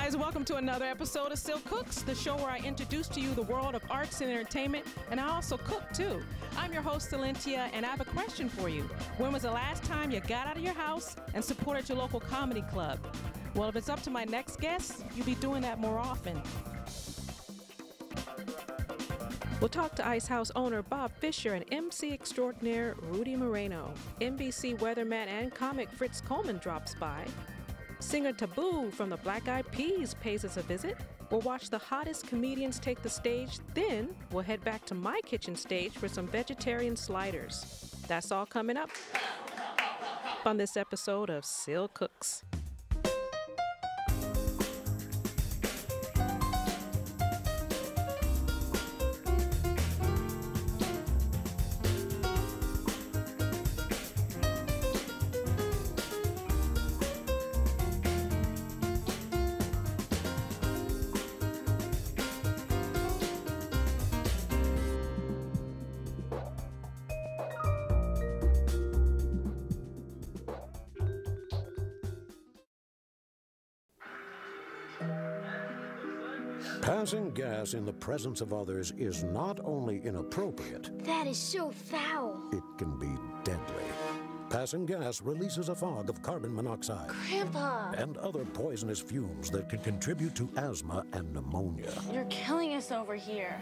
guys, welcome to another episode of Sil Cooks, the show where I introduce to you the world of arts and entertainment, and I also cook too. I'm your host, Silentia, and I have a question for you. When was the last time you got out of your house and supported your local comedy club? Well, if it's up to my next guest, you'll be doing that more often. We'll talk to Ice House owner Bob Fisher and MC extraordinaire Rudy Moreno. NBC weatherman and comic Fritz Coleman drops by. Singer Taboo from the Black Eyed Peas pays us a visit. We'll watch the hottest comedians take the stage. Then we'll head back to my kitchen stage for some vegetarian sliders. That's all coming up on this episode of Sil Cooks. Passing gas in the presence of others is not only inappropriate, that is so foul. It can be deadly. Passing gas releases a fog of carbon monoxide Grandpa! and other poisonous fumes that can contribute to asthma and pneumonia. You're killing us over here.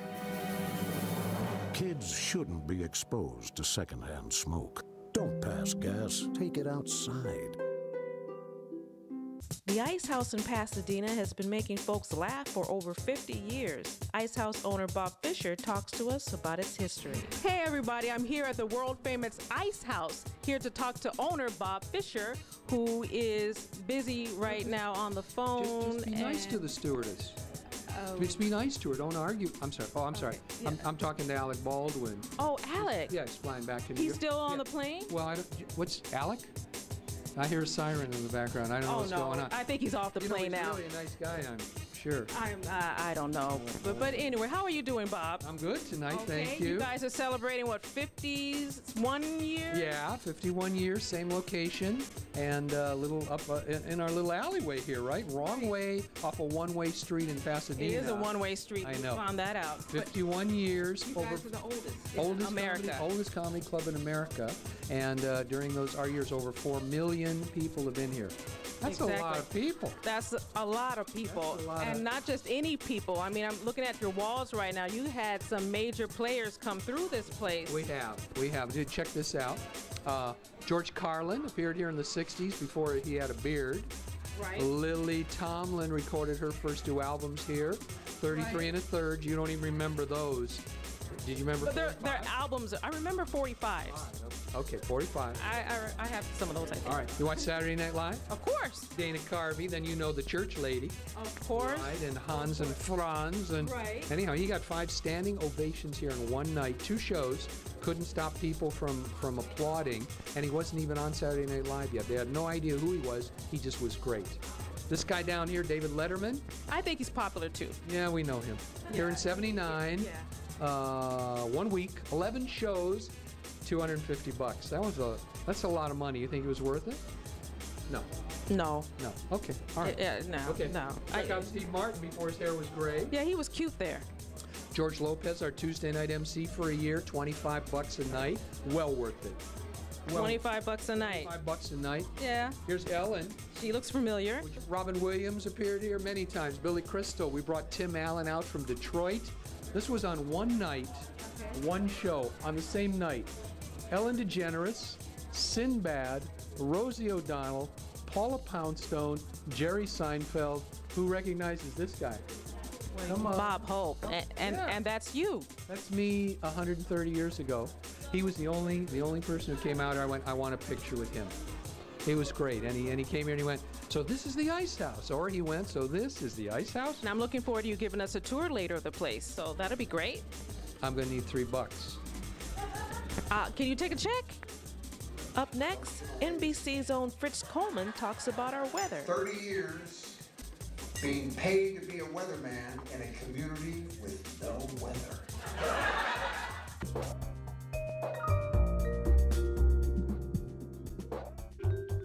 Kids shouldn't be exposed to secondhand smoke. Don't pass gas. Take it outside. The Ice House in Pasadena has been making folks laugh for over 50 years. Ice House owner Bob Fisher talks to us about its history. Hey everybody, I'm here at the world-famous Ice House, here to talk to owner Bob Fisher, who is busy right now on the phone. Just be nice to the stewardess. Just be nice to her. Don't argue. I'm sorry. Oh, I'm sorry. Yeah. I'm talking to Alec Baldwin. Oh, Alec. Yeah, he's flying back to New He's York. still on the plane? Well, what's Alec? I hear a siren in the background. I don't know what's going on. I think he's off the plane now. He's really a nice guy, I'm sure. I don't know. But anyway, how are you doing, Bob? I'm good tonight, Okay, thank you. You guys are celebrating, what, 51 years? Yeah, 51 years, same location, and a little up in our little alleyway here, right? Wrong way off a one-way street in Pasadena. It is a one-way street. I know. We found that out. 51 years. You guys are the oldest in America. Oldest comedy club in America, and during our years, over 4 million people have been here. That's a lot of people. That's a lot of people. And not just any people. I mean, I'm looking at your walls right now. You had some major players come through this place. We have. Dude, check this out. George Carlin appeared here in the 60s before he had a beard. Right. Lily Tomlin recorded her first 2 albums here. 33 and a Third. You don't even remember those. Did you remember? But their albums, I remember 45. Okay, 45. I have some of those, I think. All right. You watch Saturday Night Live? Of course. Dana Carvey, then you know the church lady. Of course. Right, and Hans and Franz. And right. Anyhow, he got 5 standing ovations here in one night, 2 shows. Couldn't stop people from applauding. And he wasn't even on Saturday Night Live yet. They had no idea who he was. He just was great. This guy down here, David Letterman. I think he's popular too. Yeah, we know him. Here in 79. Yeah. 1 week, 11 shows, $250. That's a lot of money. You think it was worth it? No. No. No. Okay. All right. Yeah, no. Okay. No. Check out Steve Martin before his hair was gray. Yeah, he was cute there. George Lopez, our Tuesday night MC for a year, $25 a night. Well worth it. $25 a night. $25 a night. Yeah. Here's Ellen. She looks familiar. Robin Williams appeared here many times. Billy Crystal. We brought Tim Allen out from Detroit. This was on one night, one show, on the same night. Ellen DeGeneres, Sinbad, Rosie O'Donnell, Paula Poundstone, Jerry Seinfeld. Who recognizes this guy? Come on. Bob Hope, and that's you. That's me 130 years ago. He was the only person who came out. I want a picture with him. He was great, and he came here and he went, so this is the Ice House. Or he went, so this is the Ice House. And I'm looking forward to you giving us a tour later of the place, so that'll be great. I'm gonna need $3. Can you take a check? Up next, NBC's own Fritz Coleman talks about our weather. 30 years being paid to be a weatherman in a community with no weather.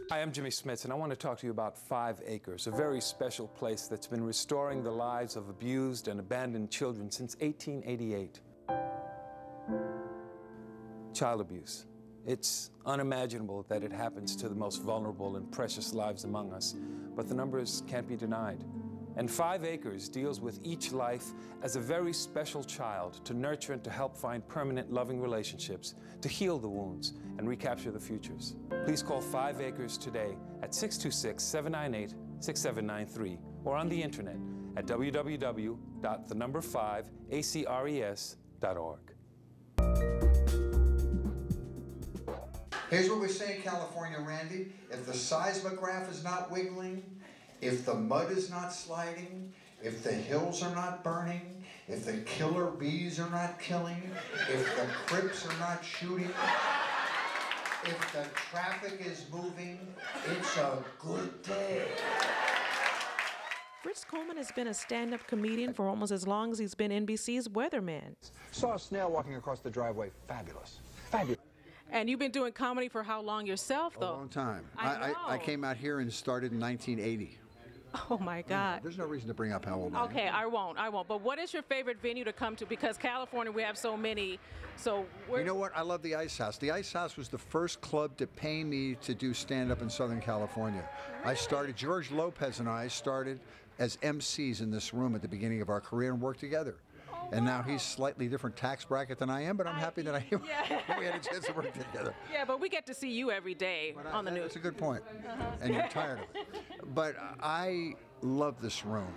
Hi, I'm Jimmy Smits, and I want to talk to you about 5 Acres, a very special place that's been restoring the lives of abused and abandoned children since 1888. Child abuse. It's unimaginable that it happens to the most vulnerable and precious lives among us, but the numbers can't be denied. And 5 Acres deals with each life as a very special child to nurture and to help find permanent loving relationships, to heal the wounds and recapture the futures. Please call 5 Acres today at 626-798-6793 or on the internet at www.5acres.org. Here's what we say in California, Randy. If the seismograph is not wiggling, if the mud is not sliding, if the hills are not burning, if the killer bees are not killing, if the Crips are not shooting, if the traffic is moving, it's a good day. Fritz Coleman has been a stand-up comedian for almost as long as he's been NBC's weatherman. Saw a snail walking across the driveway. Fabulous. Fabulous. And you've been doing comedy for how long yourself, though? A long time. I came out here and started in 1980. Oh, my God. There's no reason to bring up how old I am. Okay, I won't. But what is your favorite venue to come to? Because California, we have so many. So you know what? I love the Ice House. The Ice House was the first club to pay me to do stand-up in Southern California. Really? George Lopez and I started as MCs in this room at the beginning of our career and worked together. And now he's slightly different tax bracket than I am, but I'm happy that we had a chance to work together. Yeah, but we get to see you every day on the news. That's a good point. And you're tired of it. But I love this room.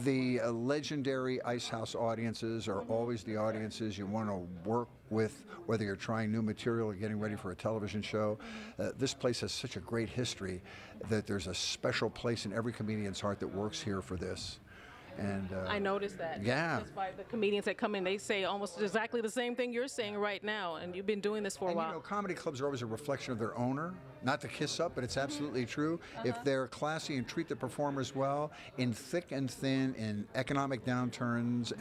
The legendary Ice House audiences are always the audiences you want to work with, whether you're trying new material or getting ready for a television show. This place has such a great history that there's a special place in every comedian's heart that works here for this. And I noticed that. Yeah. Just by the comedians that come in, they say almost exactly the same thing you're saying right now, and you've been doing this for a while. You know, comedy clubs are always a reflection of their owner. Not to kiss up, but it's absolutely true. If they're classy and treat the performers well, in thick and thin, in economic downturns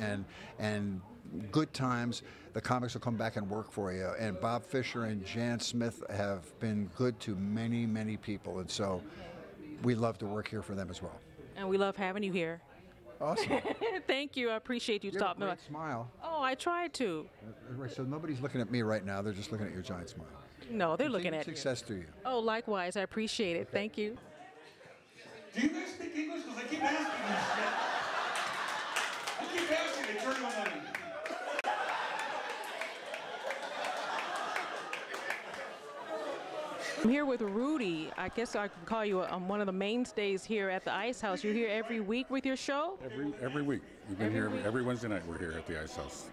and good times, the comics will come back and work for you. And Bob Fisher and Jan Smith have been good to many, many people, and so we love to work here for them as well. And we love having you here. Awesome. Thank you. I appreciate you stopping by. You have a great smile. Oh, I tried to. So nobody's looking at me right now. They're just looking at your giant smile. No, they're looking at success to you. Oh, likewise. I appreciate it. Thank you. Do you guys speak English? Because I keep asking you shit. I keep asking you to turn on me. I'm here with Rudy. I guess I can call you one of the mainstays here at the Ice House. You're here every week with your show? Every week. We've been here every Wednesday night. We're here at the Ice House.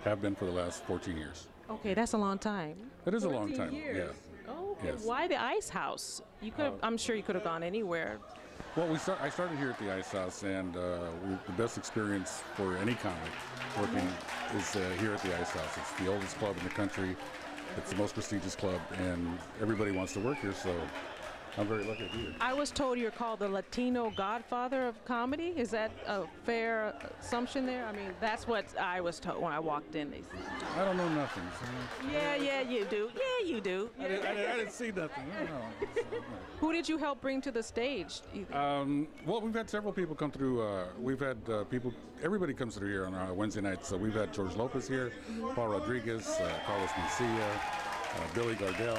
Have been for the last 14 years. Okay, that's a long time. It is a long time. Years. Yeah. Oh, okay. Yes. Why the Ice House? You could. I'm sure you could have gone anywhere. Well, I started here at the Ice House, and the best experience for any comic working is here at the Ice House. It's the oldest club in the country. It's the most prestigious club, and everybody wants to work here, so I'm very lucky to be here. I was told you're called the Latino godfather of comedy. Is that a fair assumption there? I mean, that's what I was told when I walked in. I don't know nothing. So yeah, you do. Yeah, you do. I didn't see nothing. No. Who did you help bring to the stage? Well, we've had several people come through. We've had everybody comes through here on Wednesday nights. So we've had George Lopez here, Paul Rodriguez, Carlos Mencia, Billy Gardell.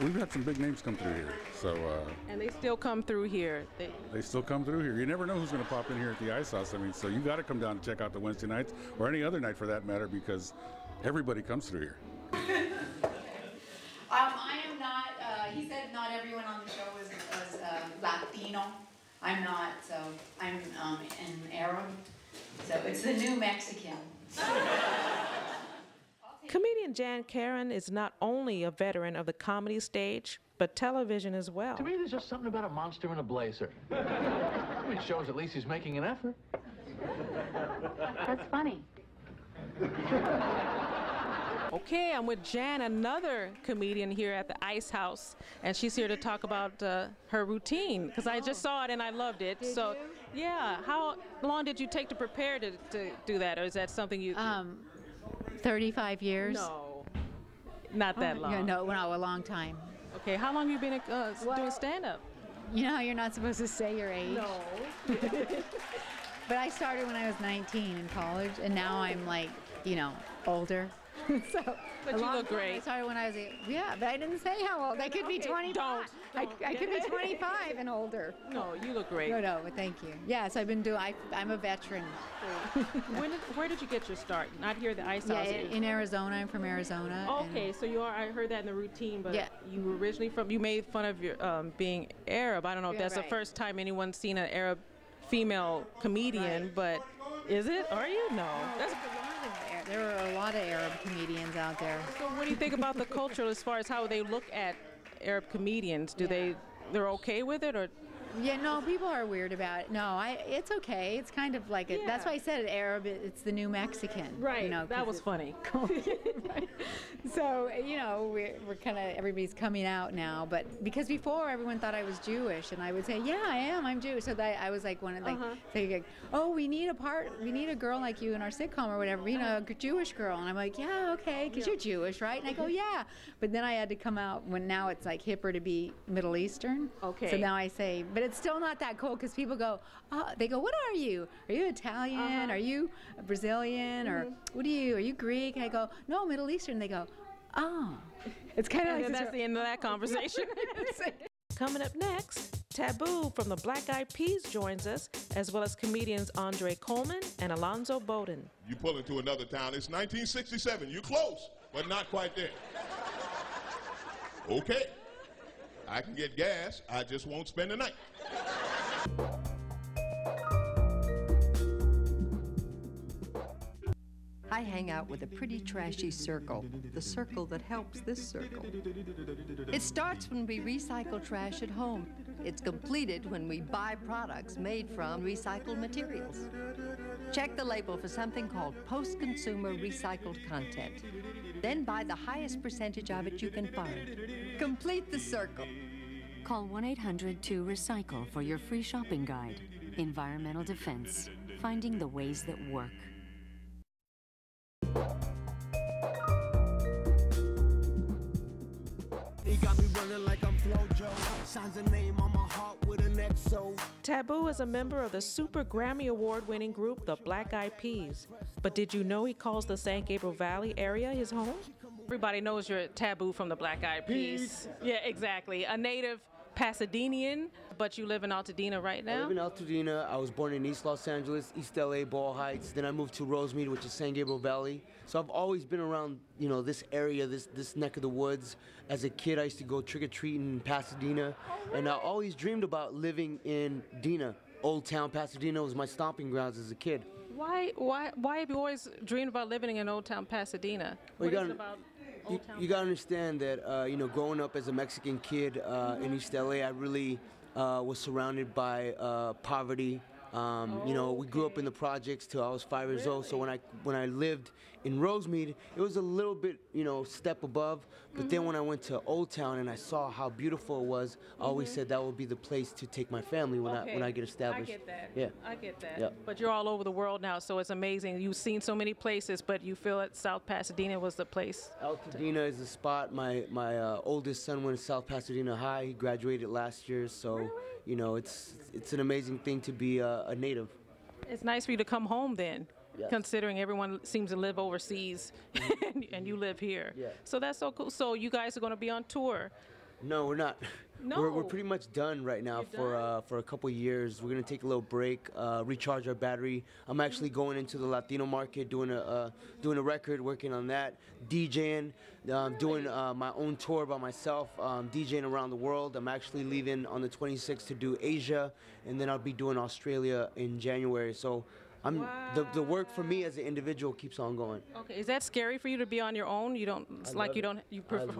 We've had some big names come through here. So and they still come through here. They still come through here. You never know who's going to pop in here at the Ice House. I mean, so you got to come down and check out the Wednesday nights or any other night for that matter, because everybody comes through here. I am not. He said not everyone on the show was Latino. I'm not. So I'm an Arab. So it's the new Mexican. Comedian Jan Karen is not only a veteran of the comedy stage, but television as well. To me, there's just something about a monster in a blazer. It shows at least he's making an effort. That's funny. Okay, I'm with Jan, another comedian here at the Ice House, and she's here to talk about her routine, because I just saw it and I loved it. Did you? Yeah, how long did you take to prepare to do that, or is that something you... 35 years. No. Not that long. Yeah, no, a long time. Okay, how long have you been doing stand-up? You know how you're not supposed to say your age? No. But I started when I was 19 in college, and now I'm like, older. So, but you look great. I started when I was but I didn't say how old. I could be 25. Don't. I could be 25 and older. No, you look great. No, but thank you. Yes, I've been doing. I'm a veteran. Where did you get your start? Not here at the Ice House. Yeah, in Arizona. I'm from Arizona. Okay, so you are. I heard that in the routine, but yeah. You were originally from. You made fun of your being Arab. I don't know if that's the first time anyone's seen an Arab female comedian, but is it? Are you? No. There are a lot of Arab comedians out there. So what do you think about the culture as far as how they look at Arab comedians? They're okay with it, or? Yeah, no, people are weird about it. No, it's okay. It's kind of like that's why I said Arab. It's the new Mexican. Right. That was funny. Right. So we're kind of everybody's coming out now, but because before everyone thought I was Jewish, and I would say, yeah, I am. I'm Jewish. So that I was like one of saying, oh, we need a girl like you in our sitcom or whatever. A Jewish girl, and I'm like, yeah, okay, because you're Jewish, right? And I go, yeah. But then I had to come out when now it's like hipper to be Middle Eastern. Okay. So now I say, but it's still not that cool because people go, they go, what are you? Are you Italian? Are you Brazilian? Or what are you? Are you Greek? And I go, no, Middle Eastern. They go, oh. It's kind of like that's the end of that conversation. Coming up next, Taboo from the Black Eyed Peas joins us, as well as comedians Andre Coleman and Alonzo Bowden. You pull into another town, it's 1967. You're close, but not quite there. Okay. I can get gas, I just won't spend the night. I hang out with a pretty trashy circle, the circle that helps this circle. It starts when we recycle trash at home. It's completed when we buy products made from recycled materials. Check the label for something called post-consumer recycled content. Then buy the highest percentage of it you can find. Complete the circle. Call 1-800-2-RECYCLE for your free shopping guide. Environmental Defense, finding the ways that work. He got me running like I'm Flojo. Signs a name on my heart with an XO. Taboo is a member of the Super Grammy Award-winning group, the Black Eyed Peas. But did you know he calls the San Gabriel Valley area his home? Everybody knows you're Taboo from the Black Eyed Peas. Yeah, exactly. A native Pasadenian, but you live in Altadena right now? I live in Altadena. I was born in East Los Angeles, East LA, Ball Heights. Then I moved to Rosemead, which is San Gabriel Valley. So I've always been around, this area, this neck of the woods. As a kid, I used to go trick-or-treating in Pasadena. And I always dreamed about living in Dena. Old Town Pasadena was my stomping grounds as a kid. Why have you always dreamed about living in Old Town Pasadena? Well, you gotta understand that, growing up as a Mexican kid in East LA, I really was surrounded by poverty. We grew up in the projects till I was 5 years old. So when I lived in Rosemead, it was a little bit, step above. But then when I went to Old Town and I saw how beautiful it was, I always said that would be the place to take my family when I get established. I get that. Yeah. I get that. Yep. But you're all over the world now, so it's amazing. You've seen so many places, but you feel that South Pasadena was the place. Altadena is the spot. My oldest son went to South Pasadena High. He graduated last year, so it's an amazing thing to be a native. It's nice for you to come home then. Yes. Considering everyone seems to live overseas and you live here. Yeah. So that's so cool. So you guys are going to be on tour? No, we're not. No. We're pretty much done right now for a couple years. We're going to take a little break, recharge our battery. I'm actually going into the Latino market, doing a record, working on that, DJing, doing my own tour by myself, DJing around the world. I'm actually leaving on the 26th to do Asia, and then I'll be doing Australia in January. So the work for me as an individual keeps on going. Okay, is that scary for you to be on your own? You don't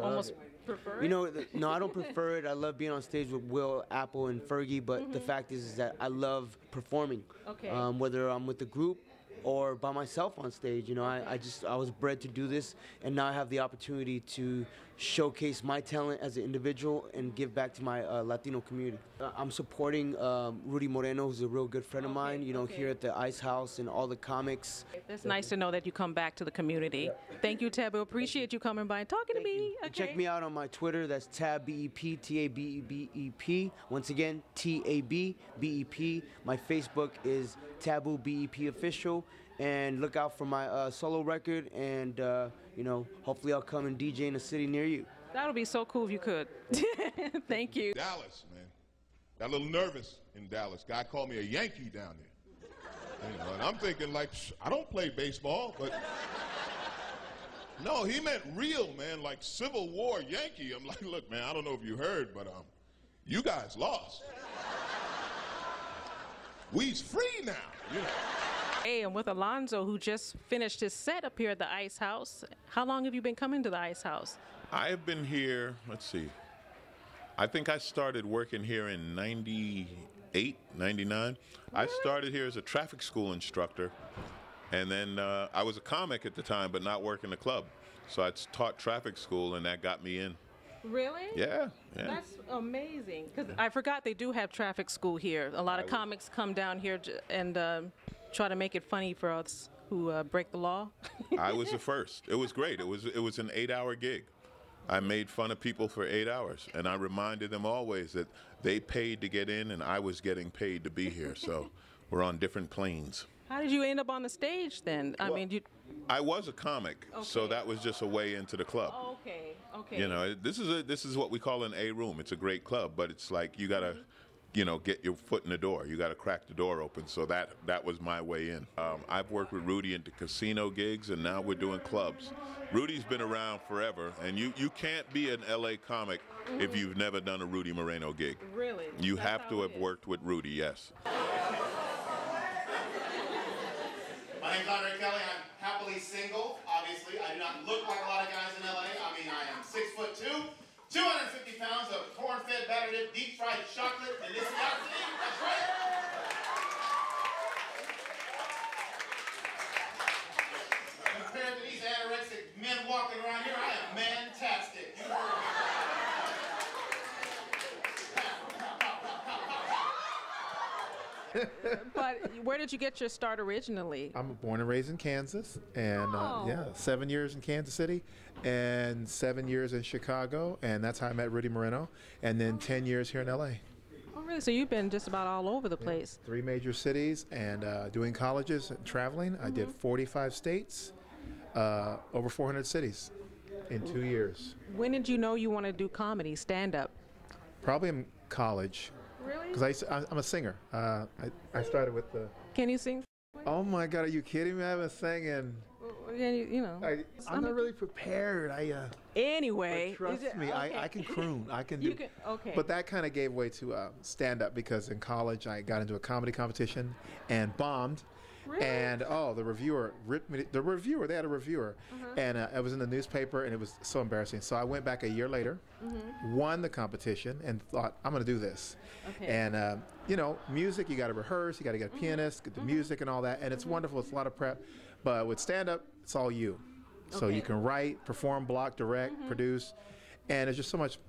almost prefer it? No, I don't prefer it. I love being on stage with Will, Apple, and Fergie, but the fact is that I love performing. Okay. Whether I'm with the group or by myself on stage. You know, I was bred to do this, and now I have the opportunity to showcase my talent as an individual and give back to my Latino community. I'm supporting Rudy Moreno, who's a real good friend of mine, you know, here at the Ice House and all the comics. It's nice to know that you come back to the community. Thank you, Taboo. Appreciate you coming by and talking to me. Okay. Check me out on my Twitter. That's TabBEP, TABEBEP. Once again, TABBEP. My Facebook is Taboo BEP Official. And look out for my solo record, and you know, hopefully I'll come and DJ in a city near you. That would be so cool if you could. Thank you. Dallas, man. Got a little nervous in Dallas. Guy called me a Yankee down there. You know, and I'm thinking, like, I don't play baseball, but no, he meant real, man, like Civil War Yankee. I'm like, look, man, I don't know if you heard, but you guys lost. We's free now, you know. Hey, I'm with Alonzo, who just finished his set up here at the Ice House. How long have you been coming to the Ice House? I've been here, let's see, I think I started working here in 98, 99. Really? I started here as a traffic school instructor, and then I was a comic at the time, but not working the club. So I taught traffic school, and that got me in. Really? Yeah. That's amazing. Because I forgot they do have traffic school here. A lot of comics come down here and try to make it funny for us who break the law. I was the first. It was great. It was an 8-hour gig. I made fun of people for 8 hours, and I reminded them always that they paid to get in, and I was getting paid to be here. So we're on different planes. How did you end up on the stage then? I was a comic, so that was just a way into the club. Oh, okay. You know, this is what we call an A room. It's a great club, but it's like you gotta, you know, get your foot in the door. You gotta crack the door open. So that was my way in. I've worked with Rudy into casino gigs, and now we're doing clubs. Rudy's been around forever, and you can't be an LA comic if you've never done a Rudy Moreno gig. Really? You have to have worked with Rudy, yes. My name's Andre Kelly. I'm happily single, obviously. I do not look like a lot of guys in LA. I mean, I am 6'2", 250 pounds of corn-fed, battered, deep-fried chocolate deliciosity. That's right. Compared to these anorexic men walking around here, I am man-tastic. But where did you get your start originally? I'm born and raised in Kansas, and 7 years in Kansas City, and 7 years in Chicago, and that's how I met Rudy Moreno, and then 10 years here in LA. Oh, really? So you've been just about all over the place. 3 major cities, and doing colleges and traveling. I did 45 states, over 400 cities in 2 years. When did you know you want to do comedy, stand-up? Probably in college. Really? Because I'm a singer. I started with the... Can you sing? Oh my God, are you kidding me? I haven't sang in... Yeah, you know. I'm not really prepared. Anyway. Trust me, okay. I can croon. I can do... Okay. But that kind of gave way to stand-up, because in college I got into a comedy competition and bombed. Really? And the reviewer ripped me. They had a reviewer, and it was in the newspaper, and it was so embarrassing. So I went back a year later, won the competition, and thought, I'm going to do this. Okay. And you know, music, you got to rehearse, you got to get a pianist, get the music and all that, and it's wonderful. It's a lot of prep, but with stand-up, it's all you. So you can write, perform, block, direct, produce. And it's just so much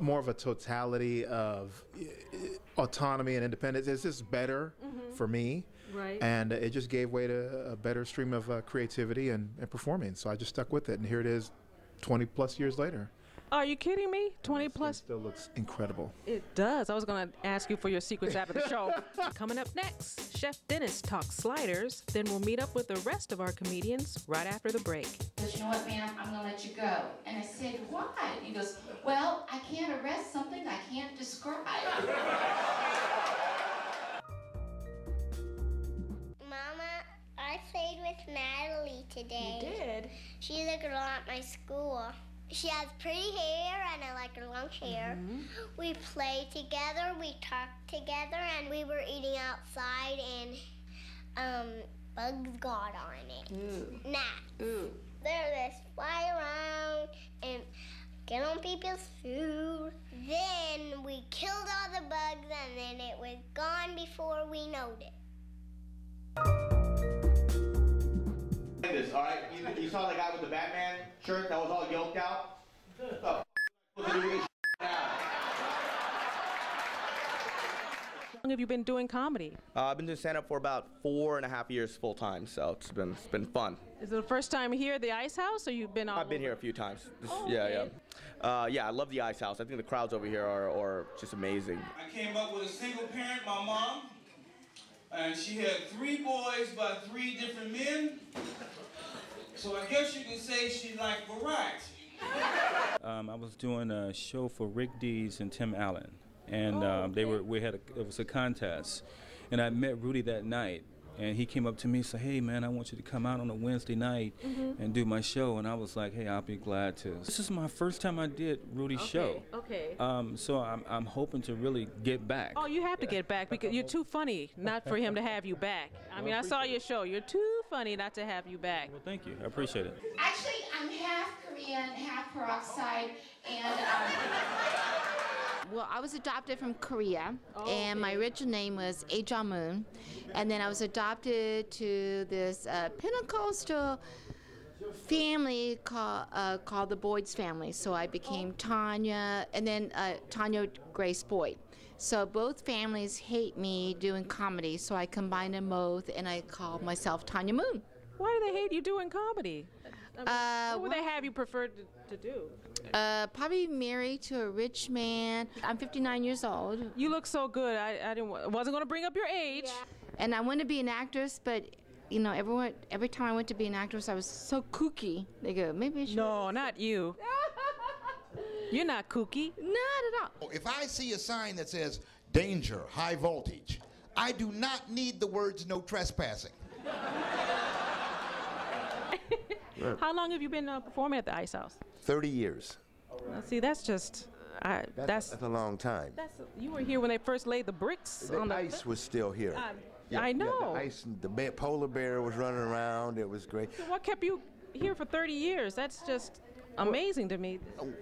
more of a totality of autonomy and independence. It's just better for me. Right. And it just gave way to a better stream of creativity and performing. So I just stuck with it. And here it is 20 plus years later. Are you kidding me? 20 plus? It still looks incredible. It does. I was going to ask you for your secrets after the show. Coming up next, Chef Dennis talks sliders. Then we'll meet up with the rest of our comedians right after the break. But you know what, ma'am? I'm going to let you go. And I said, why? He goes, well, I can't arrest something I can't describe. Mama, I played with Natalie today. You did? She's a girl at my school. She has pretty hair, and I like her long hair. We played together, we talked together, and we were eating outside, and bugs got on it. Gnats. They're just fly around and get on people's food. Then we killed all the bugs, and then it was gone before we knowed it. right? You saw the guy with the Batman shirt that was all yoked out? What the f*** was to do with this now? How long have you been doing comedy? I've been doing stand-up for about 4.5 years full time, so it's been fun. Is it the first time here at the Ice House, or you've been all I've been here a few times. Yeah. Yeah, I love the Ice House. I think the crowds over here are just amazing. I came up with a single parent, my mom, and she had 3 boys by 3 different men. So I guess you could say she liked variety. I was doing a show for Rick Dees and Tim Allen, and it was a contest, and I met Rudy that night. And he came up to me and said, "Hey, man, I want you to come out on a Wednesday night and do my show." And I was like, "Hey, I'll be glad to." This is my first time I did Rudy's show. Okay. So I'm hoping to really get back. Oh, you have to get back because you're too funny not for him to have you back. I mean, I saw your show. You're too funny not to have you back. Well, thank you. I appreciate it. Actually, I'm half Korean, half peroxide, and well, I was adopted from Korea, and my original name was Moon, and then I was adopted to this Pentecostal family called the Boyd's family. So I became Tanya, and then Tanya Grace Boyd. So both families hate me doing comedy, so I combined them both, and I called myself Tanya Moon. Why do they hate you doing comedy? What would they have you prefer to do? Probably married to a rich man. I'm 59 years old. You look so good. I wasn't going to bring up your age. Yeah. And I wanted to be an actress, but you know, every time I went to be an actress, I was so kooky. They go, maybe I should. No, not you. You're not kooky. Not at all. If I see a sign that says danger, high voltage, I do not need the words no trespassing. How long have you been performing at the Ice House? 30 years. Now, see, that's just, that's a long time. You were here when they first laid the bricks on the ice was still here. I know. The ice, the polar bear was running around. It was great. So what kept you here for 30 years? That's just amazing to me.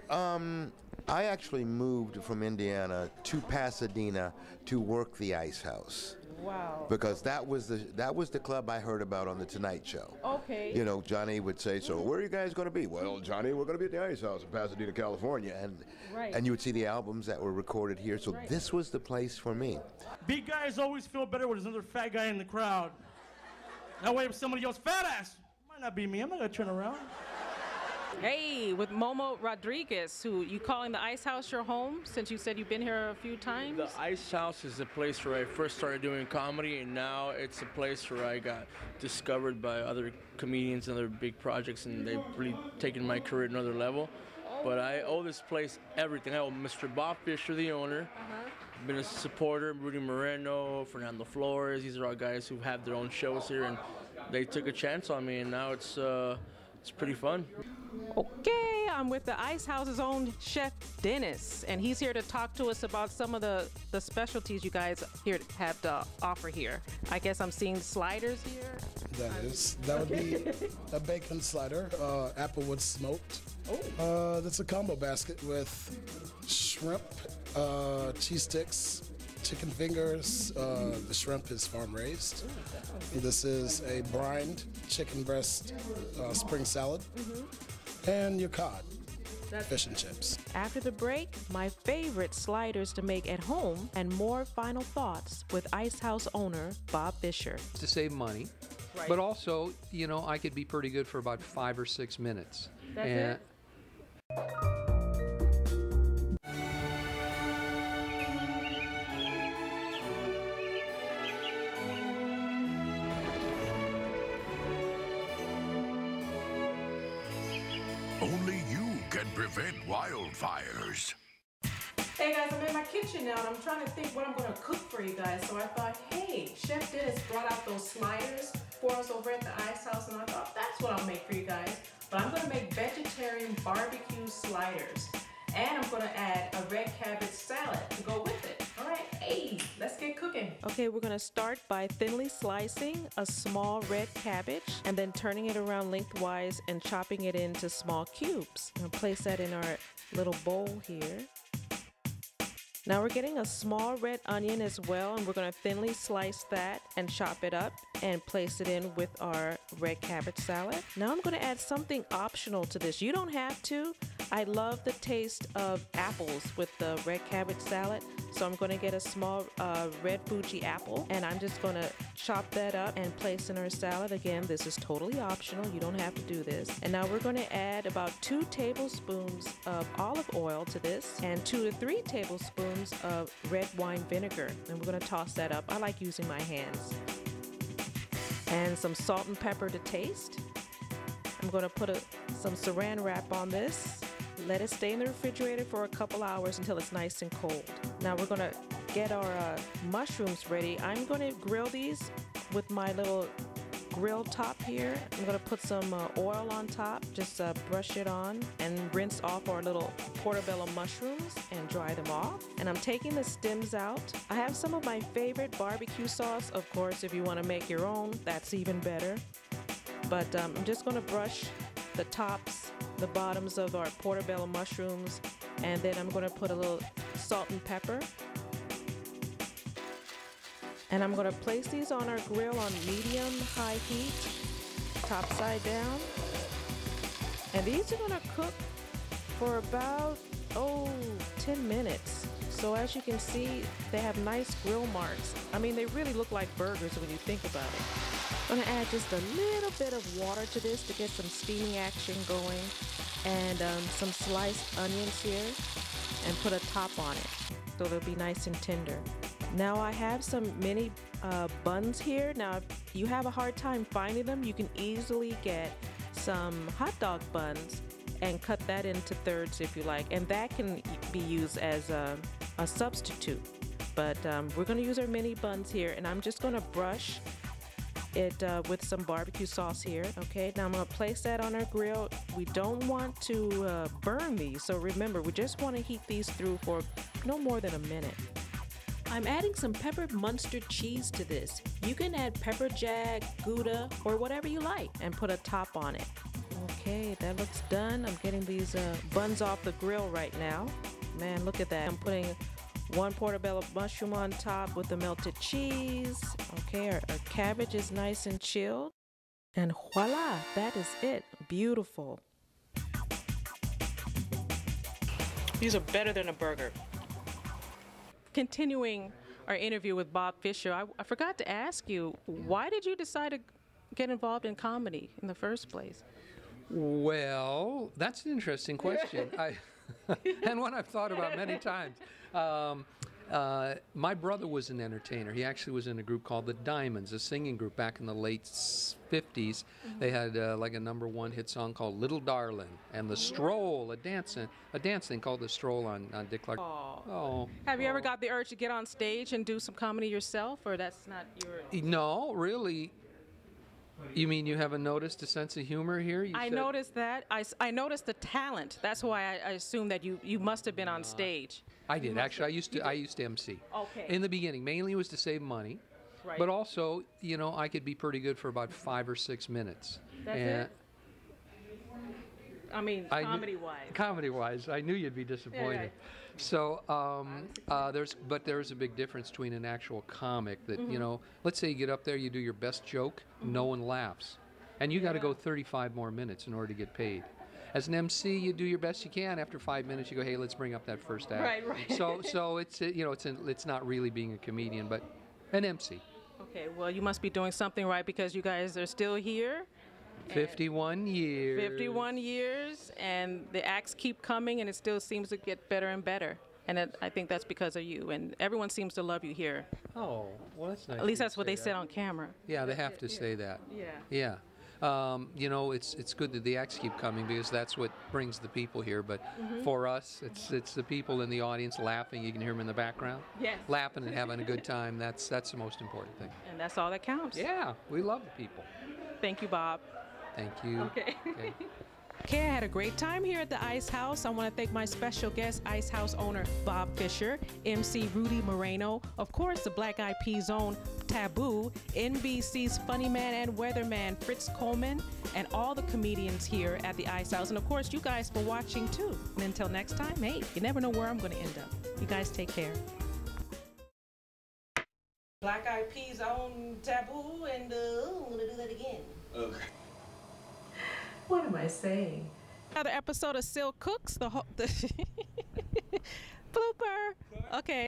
I actually moved from Indiana to Pasadena to work the Ice House. Wow. Because that was the club I heard about on the Tonight Show. Okay. You know, Johnny would say, "So where are you guys going to be?" "Well, Johnny, we're going to be at the Ice House in Pasadena, California." And you would see the albums that were recorded here. So this was the place for me. Big guys always feel better when there's another fat guy in the crowd. That way if somebody yells, "Fat ass," might not be me. I'm not going to turn around. Hey, with Momo Rodriguez, who you calling the Ice House your home since you said you've been here a few times? The Ice House is the place where I first started doing comedy, and now it's a place where I got discovered by other comedians and other big projects, and they've really taken my career to another level. But I owe this place everything. I owe Mr. Bob Fisher, the owner. Been a supporter, Rudy Moreno, Fernando Flores. These are all guys who have their own shows here, and they took a chance on me, and now it's pretty fun. Okay, I'm with the Ice House's own chef Dennis, and he's here to talk to us about some of the specialties you guys here have to offer here. I guess I'm seeing sliders here. That would be a bacon slider, applewood smoked. That's a combo basket with shrimp, cheese sticks, chicken fingers. The shrimp is farm raised. This is a brined chicken breast spring salad. And your cod, fish and chips. After the break, my favorite sliders to make at home and more final thoughts with Ice House owner Bob Fisher. To save money, but also, you know, I could be pretty good for about 5 or 6 minutes. That's it? Only you can prevent wildfires. Hey guys, I'm in my kitchen now and I'm trying to think what I'm going to cook for you guys. So I thought, hey, Chef Dennis brought out those sliders for us over at the Ice House, and I thought that's what I'll make for you guys. But I'm going to make vegetarian barbecue sliders. And I'm going to add a red cabbage salad to go with it. All right, hey, let's get cooking. Okay, we're going to start by thinly slicing a small red cabbage and then turning it around lengthwise and chopping it into small cubes. I'm going to place that in our little bowl here. Now we're getting a small red onion as well, and we're going to thinly slice that and chop it up. and place it in with our red cabbage salad. Now I'm gonna add something optional to this. You don't have to. I love the taste of apples with the red cabbage salad. So I'm gonna get a small red Fuji apple, and I'm just gonna chop that up and place in our salad. Again, this is totally optional. You don't have to do this. And now we're gonna add about 2 tablespoons of olive oil to this and 2 to 3 tablespoons of red wine vinegar. And we're gonna toss that up. I like using my hands. And some salt and pepper to taste. I'm gonna put some saran wrap on this. Let it stay in the refrigerator for a couple hours until it's nice and cold. Now we're gonna get our mushrooms ready. I'm gonna grill these with my little grill top here. I'm gonna put some oil on top, just brush it on and rinse off our little portobello mushrooms and dry them off. And I'm taking the stems out. I have some of my favorite barbecue sauce. Of course, if you wanna make your own, that's even better. But I'm just gonna brush the tops, the bottoms of our portobello mushrooms, and then I'm gonna put a little salt and pepper. And I'm gonna place these on our grill on medium-high heat, top side down. And these are gonna cook for about, 10 minutes. So as you can see, they have nice grill marks. I mean, they really look like burgers when you think about it. I'm gonna add just a little bit of water to this to get some steaming action going, and some sliced onions here, and put a top on it so they'll be nice and tender. Now I have some mini buns here. Now if you have a hard time finding them, you can easily get some hot dog buns and cut that into thirds if you like, and that can be used as a substitute. But we're gonna use our mini buns here, and I'm just gonna brush it with some barbecue sauce here. Okay, now I'm gonna place that on our grill. We don't want to burn these, so remember, we just want to heat these through for no more than a minute. I'm adding some peppered Munster cheese to this. You can add pepper jack, Gouda, or whatever you like, and put a top on it. Okay, that looks done. I'm getting these buns off the grill right now. Man, look at that. I'm putting 1 portobello mushroom on top with the melted cheese. Okay, our cabbage is nice and chilled. And voila, that is it. Beautiful. These are better than a burger. Continuing our interview with Bob Fisher, I forgot to ask you, why did you decide to get involved in comedy in the first place? Well, that's an interesting question. And one I've thought about many times. My brother was an entertainer. He actually was in a group called the Diamonds, a singing group back in the late 50s. They had like a #1 hit song called Little Darlin', and The Stroll, a dance thing called The Stroll on Dick Clark. Oh. Have you ever got the urge to get on stage and do some comedy yourself, or that's not your... No, really. You mean you haven't noticed a sense of humor here? I noticed that. I noticed the talent. That's why I assume that you must have been on stage. I did. Actually, I used to MC. Okay. In the beginning, mainly it was to save money. Right. But also, you know, I could be pretty good for about 5 or 6 minutes. That's it? I mean, comedy-wise. Comedy-wise, I knew you'd be disappointed. Yeah, right. So there's a big difference between an actual comic that, you know, let's say you get up there, you do your best joke, no one laughs. And you got to go 35 more minutes in order to get paid. As an MC, you do your best you can. After 5 minutes, you go, hey, let's bring up that first act. Right. So it's, you know, it's not really being a comedian, but an MC. Okay, well, you must be doing something right because you guys are still here. 51 years. 51 years, and the acts keep coming, and it still seems to get better and better. And I think that's because of you, and everyone seems to love you here. Oh, well, that's nice. At least that's what they said on camera. Yeah, they have to say that. Yeah. Yeah. You know, it's good that the acts keep coming because that's what brings the people here. But for us, it's the people in the audience laughing. You can hear them in the background. Yes. Laughing and having a good time. That's the most important thing. And that's all that counts. Yeah, we love the people. Thank you, Bob. Thank you. Okay. Okay, I had a great time here at the Ice House. I want to thank my special guest, Ice House owner Bob Fisher, MC Rudy Moreno, of course, the Black Eyed Peas' own Taboo, NBC's funny man and weatherman Fritz Coleman, and all the comedians here at the Ice House. And of course, you guys for watching too. And until next time, hey, you never know where I'm going to end up. You guys take care. Black Eyed Peas' own Taboo and in. Okay. What am I saying? Another episode of Sil Cooks, the blooper. Okay.